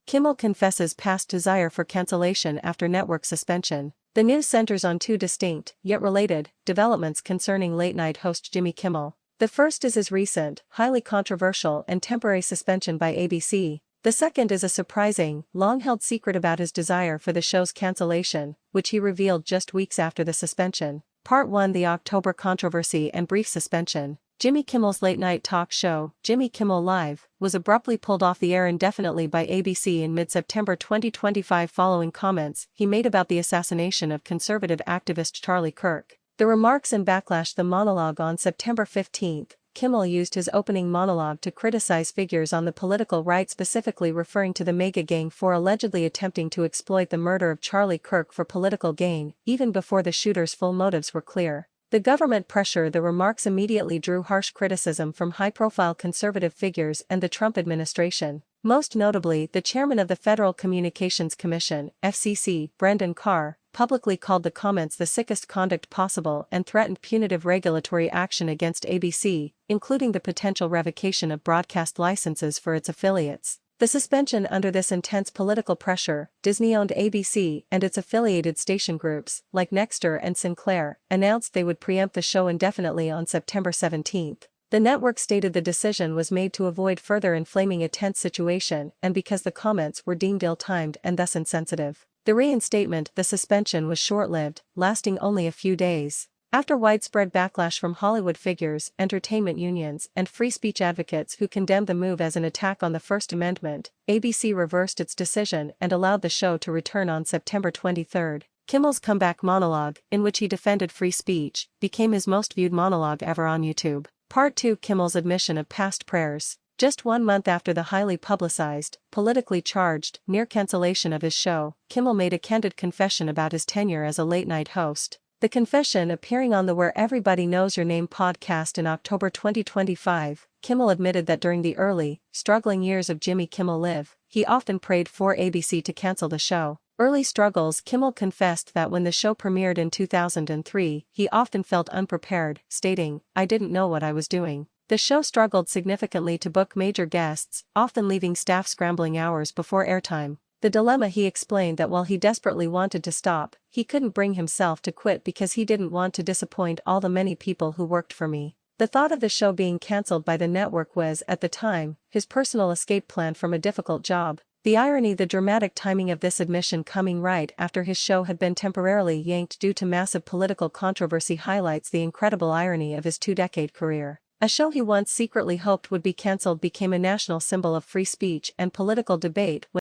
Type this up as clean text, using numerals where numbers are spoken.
Kimmel confesses past desire for cancellation after network suspension. The news centers on two distinct, yet related, developments concerning late-night host Jimmy Kimmel. The first is his recent, highly controversial and temporary suspension by ABC. The second is a surprising, long-held secret about his desire for the show's cancellation, which he revealed just weeks after the suspension. Part 1: The October Controversy and Brief Suspension. Jimmy Kimmel's late-night talk show, Jimmy Kimmel Live, was abruptly pulled off the air indefinitely by ABC in mid-September 2025 following comments he made about the assassination of conservative activist Charlie Kirk. The remarks and backlash. The monologue. On September 15, Kimmel used his opening monologue to criticize figures on the political right, specifically referring to the MAGA gang for allegedly attempting to exploit the murder of Charlie Kirk for political gain, even before the shooter's full motives were clear. The government pressure. The remarks immediately drew harsh criticism from high-profile conservative figures and the Trump administration. Most notably, the chairman of the Federal Communications Commission, FCC, Brendan Carr, publicly called the comments the sickest conduct possible and threatened punitive regulatory action against ABC, including the potential revocation of broadcast licenses for its affiliates. The suspension. Under this intense political pressure, Disney-owned ABC and its affiliated station groups, like Nexstar and Sinclair, announced they would preempt the show indefinitely on September 17. The network stated the decision was made to avoid further inflaming a tense situation and because the comments were deemed ill-timed and thus insensitive. The reinstatement. The suspension was short-lived, lasting only a few days. After widespread backlash from Hollywood figures, entertainment unions, and free speech advocates who condemned the move as an attack on the First Amendment, ABC reversed its decision and allowed the show to return on September 23. Kimmel's comeback monologue, in which he defended free speech, became his most viewed monologue ever on YouTube. Part 2: Kimmel's admission of past prayers. Just 1 month after the highly publicized, politically charged, near cancellation of his show, Kimmel made a candid confession about his tenure as a late-night host. The confession, appearing on the Where Everybody Knows Your Name podcast in October 2025, Kimmel admitted that during the early, struggling years of Jimmy Kimmel Live, he often prayed for ABC to cancel the show. Early struggles. Kimmel confessed that when the show premiered in 2003, he often felt unprepared, stating, "I didn't know what I was doing." The show struggled significantly to book major guests, often leaving staff scrambling hours before airtime. The dilemma. He explained that while he desperately wanted to stop, he couldn't bring himself to quit because he didn't want to disappoint all the many people who worked for me. The thought of the show being cancelled by the network was, at the time, his personal escape plan from a difficult job. The irony. The dramatic timing of this admission coming right after his show had been temporarily yanked due to massive political controversy highlights the incredible irony of his 2-decade career. A show he once secretly hoped would be cancelled became a national symbol of free speech and political debate when